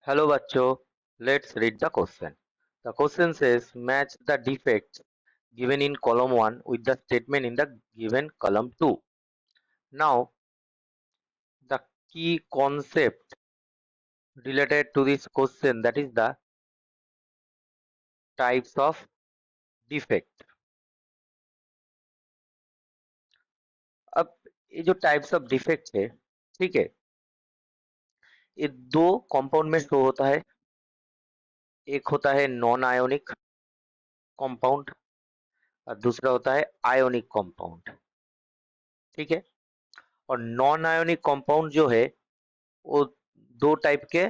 Hello bachcho, let's read the question. The question says match the defects given in column 1 with the statement in the given column 2. Now the key concept related to this question, that is the types of defect. अब ये जो types of defect है, ठीक है, ये दो compound में show होता है। एक होता है नॉन आयोनिक कंपाउंड और दूसरा होता है आयोनिक कंपाउंड। ठीक है, और नॉन आयोनिक कंपाउंड जो है वो दो टाइप के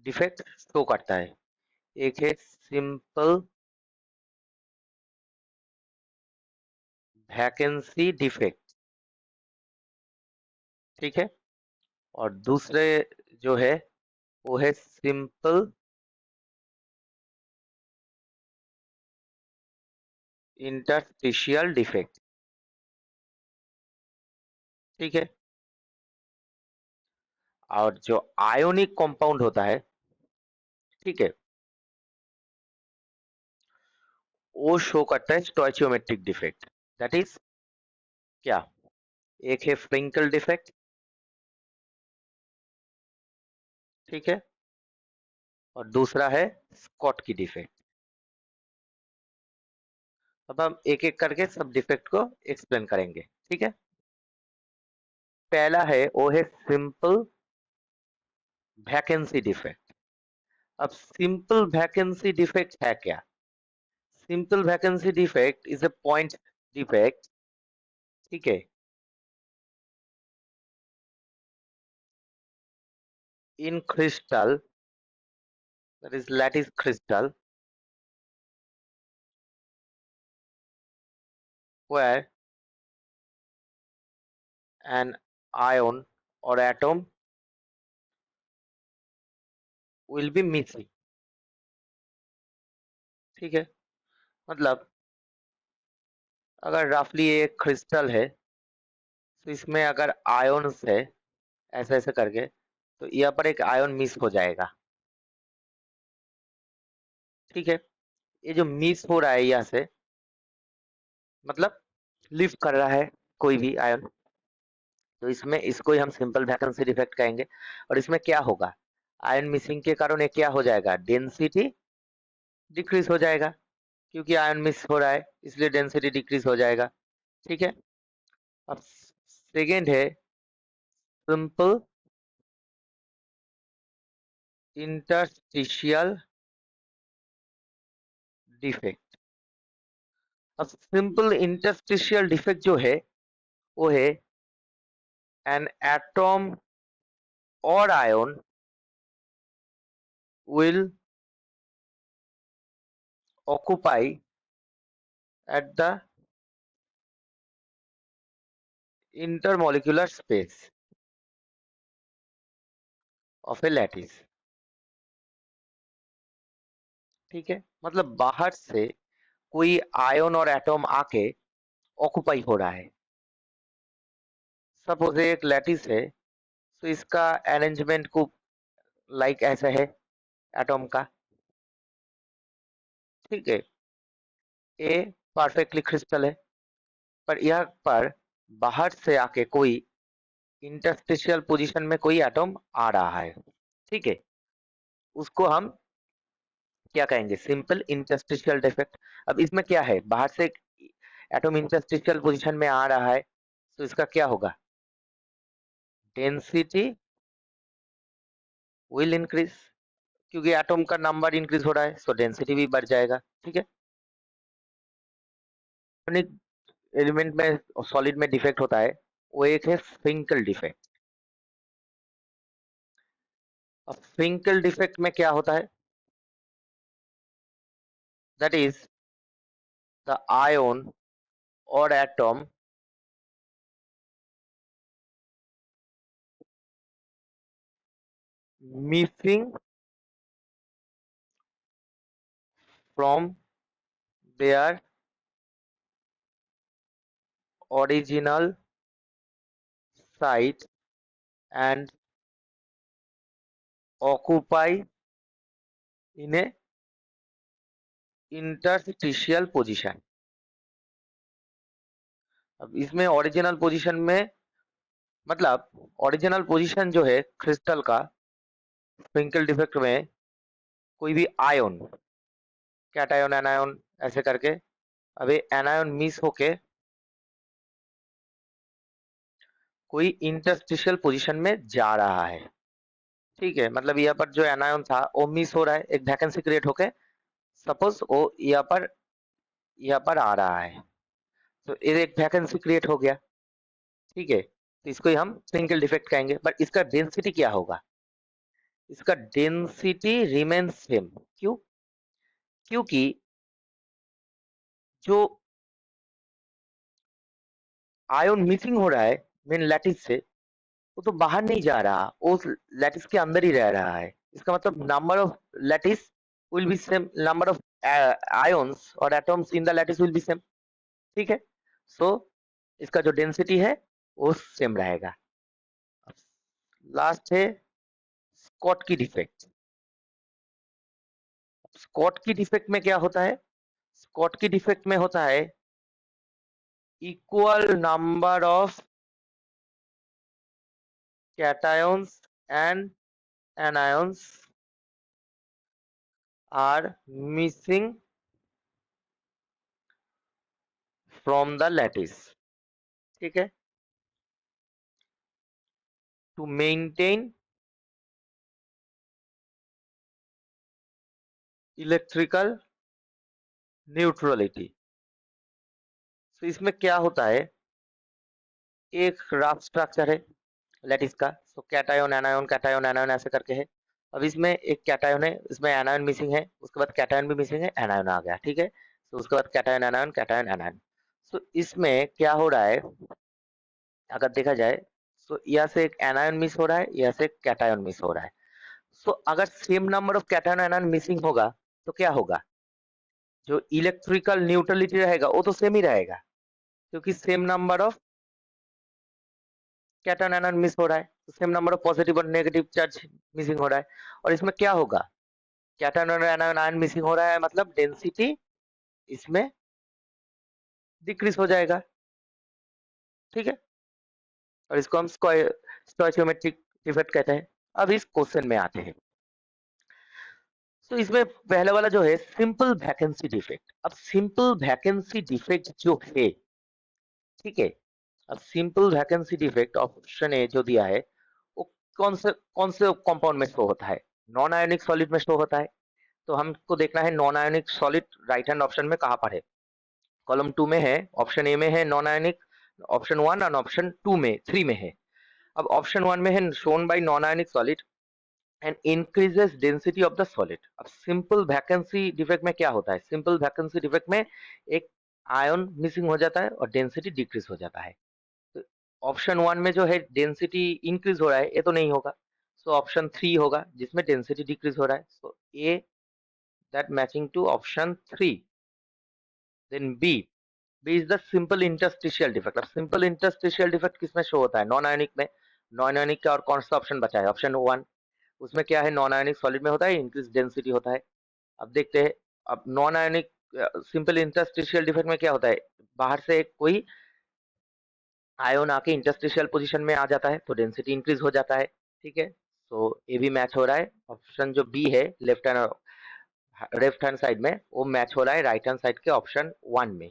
डिफेक्ट शो करता है। एक है सिंपल वैकेंसी डिफेक्ट, ठीक है, और दूसरे जो है वो है सिंपल इंटरस्टिशियल डिफेक्ट। ठीक है, और जो आयोनिक कंपाउंड होता है, ठीक है, वो शो करता है स्टोइचियोमेट्रिक डिफेक्ट। दैट इज क्या? एक है फ्रिंकल डिफेक्ट, ठीक है, और दूसरा है स्कॉट की डिफेक्ट। अब हम एक एक करके सब डिफेक्ट को एक्सप्लेन करेंगे। ठीक है, पहला है वो है सिंपल वैकेंसी डिफेक्ट। अब सिंपल वैकेंसी डिफेक्ट है क्या? Simple vacancy defect is a point defect, ठीक है, इन crystal, that is lattice crystal, where an ion or atom will be missing। ठीक है, मतलब अगर रफली एक क्रिस्टल है तो इसमें अगर आयन्स है ऐसे ऐसे करके, तो यहाँ पर एक आयन मिस हो जाएगा। ठीक है, ये जो मिस हो रहा है यहाँ से, मतलब लिफ्ट कर रहा है कोई भी आयन, तो इसमें इसको ही हम सिंपल वैकेंसी डिफेक्ट कहेंगे। और इसमें क्या होगा? आयन मिसिंग के कारण ये क्या हो जाएगा? डेंसिटी डिक्रीज हो जाएगा, क्योंकि आयन मिस हो रहा है इसलिए डेंसिटी डिक्रीज हो जाएगा। ठीक है, अब सेकेंड है सिंपल इंटरस्टिशियल डिफेक्ट। अब सिंपल इंटरस्टिशियल डिफेक्ट जो है वो है एन एटम और ion will occupy at the intermolecular space of a lattice। ठीक है, मतलब बाहर से कोई आयन और एटम आके ऑक्युपाई हो रहा है। सपोज एक लैटिस है, तो इसका अरेंजमेंट को लाइक ऐसा है एटम का। ठीक है, ए परफेक्टली क्रिस्टल है, पर यहाँ पर बाहर से आके कोई इंटरस्टिशियल पोजीशन में कोई एटम आ रहा है। ठीक है, उसको हम क्या कहेंगे? Simple interstitial defect. अब इसमें क्या है? बाहर से एटम इंटरस्टिशियल पोजीशन में आ रहा है, तो इसका क्या होगा? डेंसिटी विल इंक्रीज, क्योंकि एटम का नंबर इंक्रीज हो रहा है, सो डेंसिटी भी बढ़ जाएगा। ठीक है, एलिमेंट में सॉलिड में डिफेक्ट होता है, वो एक है फिंकल डिफेक्ट। अब फिंकल डिफेक्ट में क्या होता है? दैट इज द आयन और atom missing from their original site and occupy in A interstitial position. अब इसमें ओरिजिनल पोजीशन में मतलब ओरिजिनल पोजीशन जो है क्रिस्टल का स्प्रिंकल डिफेक्ट में कोई भी आयन, कैटायन एनायन ऐसे करके, अब ये एनायन मिस होके कोई इंटरस्टिशियल पोजीशन में जा रहा है। ठीक है, मतलब यहाँ पर जो एनायन था वो मिस हो रहा है, एक वैकेंसी क्रिएट होके सपोज वो यहाँ पर आ रहा है, तो ये एक वैकेंसी क्रिएट हो गया। ठीक है, तो इसको ही हम स्प्रिंकल डिफेक्ट कहेंगे, बट इसका डेंसिटी क्या होगा? इसका डेंसिटी रिमेन सेम। क्यों? क्योंकि जो आयन मिसिंग हो रहा है मेन लैटिस से, वो तो बाहर नहीं जा रहा, वो लैटिस के अंदर ही रह रहा है। इसका मतलब number of lattice will be same, number of ions और atoms in the lattice will be same. ठीक है, सो इसका जो डेंसिटी है वो सेम रहेगा। लास्ट है स्कॉट की डिफेक्ट। स्कॉट की डिफेक्ट में क्या होता है? स्कॉट की डिफेक्ट में होता है equal number of cations and anions are missing from the lattice. ठीक है, to maintain electrical neutrality। तो इसमें क्या होता है, एक रफ स्ट्रक्चर है लैटिस का, तो कैटायन एनायन ऐसे करके है। अब इसमें एक कैटायन है, इसमें एनायन मिसिंग है, उसके बाद कैटायन भी मिसिंग है, एनायन आ गया। ठीक है, तो उसके बाद कैटायन एनायन। तो इसमें क्या हो रहा है, अगर देखा जाए तो यहाँ से एक एनायन मिस हो रहा है, यहाँ से एक कैटायन मिस हो रहा है। सो अगर same number of cation anion missing होगा तो क्या होगा, जो इलेक्ट्रिकल न्यूट्रलिटी रहेगा वो तो सेम ही रहेगा, क्योंकि same number of cation anion miss हो रहा है, तो सेम नंबर ऑफ पॉजिटिव और नेगेटिव चार्ज मिसिंग हो रहा है। और इसमें क्या होगा, कैटायन और एनायन आयन मिसिंग हो रहा है, मतलब डेंसिटी इसमें डिक्रीज हो जाएगा। ठीक है, और इसको हम स्टोइचियोमेट्रिक डिफेक्ट कहते हैं। अब इस क्वेश्चन में आते हैं, तो इसमें पहले वाला जो है सिंपल वैकेंसी डिफेक्ट। अब सिंपल वैकेंसी डिफेक्ट जो है, ठीक है, अब simple vacancy defect option A जो दिया है वो कौन से कंपाउंड में शो होता है? नॉन आयोनिक सॉलिड में शो होता है। तो हमको देखना है non ionic solid right hand option में कहाँ पर है। कॉलम 2 में है, ऑप्शन ए में है नॉन आयोनिक, ऑप्शन 1 और ऑप्शन 2 में 3 में है। अब ऑप्शन 1 में है shown bye non ionic solid and increases density of the solid. अब सिंपल वैकेंसी डिफेक्ट में क्या होता है, सिंपल वैकेंसी डिफेक्ट में एक आयन मिसिंग हो जाता है और डेंसिटी डिक्रीज हो जाता है। तो ऑप्शन 1 में जो है डेंसिटी इंक्रीज हो रहा है, ये तो नहीं होगा, सो ऑप्शन 3 होगा जिसमें डेंसिटी डिक्रीज हो रहा है, so A that matching to option 3। Then B is the simple interstitial defect. अब सिंपल इंटरस्टिशियल डिफेक्ट किसमें शो होता है? नॉन आयोनिक में। नॉन आयोनिक का और कौन सा ऑप्शन बचा है? ऑप्शन 1, उसमें क्या है, नॉन आयोनिक सॉलिड में होता है, इंक्रीज डेंसिटी होता है। अब देखते हैं, अब non ionic simple interstitial defect में क्या होता है, बाहर से एक कोई आयन आके इंटरस्टिशियल पोजीशन में आ जाता है तो डेंसिटी इंक्रीज हो जाता है। ठीक है, तो ये भी मैच हो रहा है, ऑप्शन जो बी है लेफ्ट हैंड साइड में वो मैच हो रहा है राइट हैंड साइड के ऑप्शन 1 में।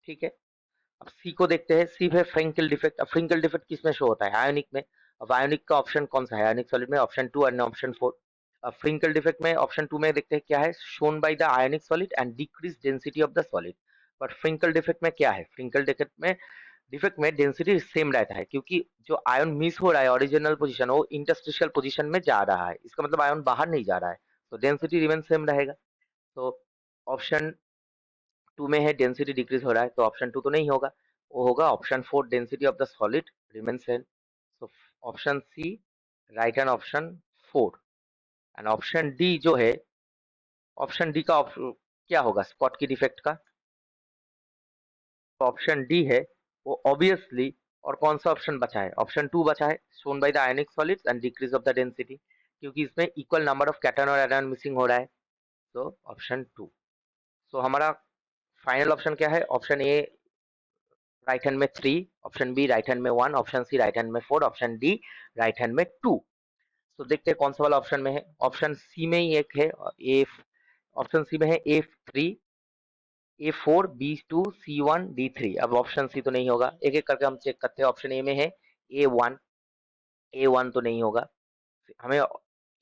ठीक है, अब सी को देखते हैं, सी है फ्रिंकल डिफेक्ट। अब फ्रिंकल डिफेक्ट किसमें शो होता है? आयोनिक में। अब आयोनिक का ऑप्शन कौन सा है आयोनिक सॉलिड में? ऑप्शन 2 और ऑप्शन 4। अब फ्रिंकल डिफेक्ट में ऑप्शन 2 में देखते हैं क्या है, shown by the ionic solid and decrease density of the solid. But Frenkel defect में क्या है, फ्रिंकल डिफेक्ट में डेंसिटी सेम रहता है, क्योंकि जो आयन मिस हो रहा है ओरिजिनल पोजीशन वो इंटरस्टिशियल पोजीशन में जा रहा है, इसका मतलब आयन बाहर नहीं जा रहा है, तो डेंसिटी रिमेन सेम रहेगा। तो ऑप्शन 2 में है डेंसिटी डिक्रीज हो रहा है, तो ऑप्शन 2 तो नहीं होगा, वो होगा option 4, density of the solid remain same. तो option C right and option 4। And option D जो है, ऑप्शन डी का क्या होगा स्पॉट की डिफेक्ट का? ऑप्शन डी है वो ऑब्वियसली। और कौन सा ऑप्शन बचा है? ऑप्शन 2 बचा है, shown by the ionic solids and decrease of the density. क्योंकि इसमें इक्वल नंबर ऑफ कैटन और एनायन मिसिंग हो रहा है। तो ऑप्शन 2। सो हमारा फाइनल ऑप्शन क्या है? ऑप्शन ए राइट हैंड में 3, ऑप्शन बी राइट हैंड में 1, ऑप्शन सी राइट हैंड में 4, ऑप्शन डी राइट हैंड में 2। तो देखते हैं कौन सा वाला ऑप्शन में है। ऑप्शन सी में ही एक है, ए ऑप्शन सी में है A3, A4, B2, C1, D3। अब ऑप्शन सी तो नहीं होगा, एक एक करके हम चेक करते हैं। ऑप्शन ए में है A1, A1 तो नहीं होगा। हमें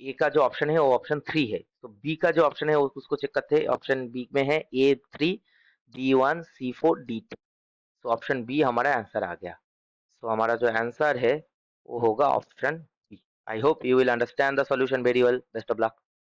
ए का जो ऑप्शन है वो ऑप्शन 3 है, तो बी का जो ऑप्शन है उसको चेक करते हैं। ऑप्शन बी में है A3, D1, C4, D2। तो ऑप्शन बी हमारा आंसर आ गया। तो हमारा जो आंसर है वो होगा option B. I hope you will understand the solution very well. Best of luck.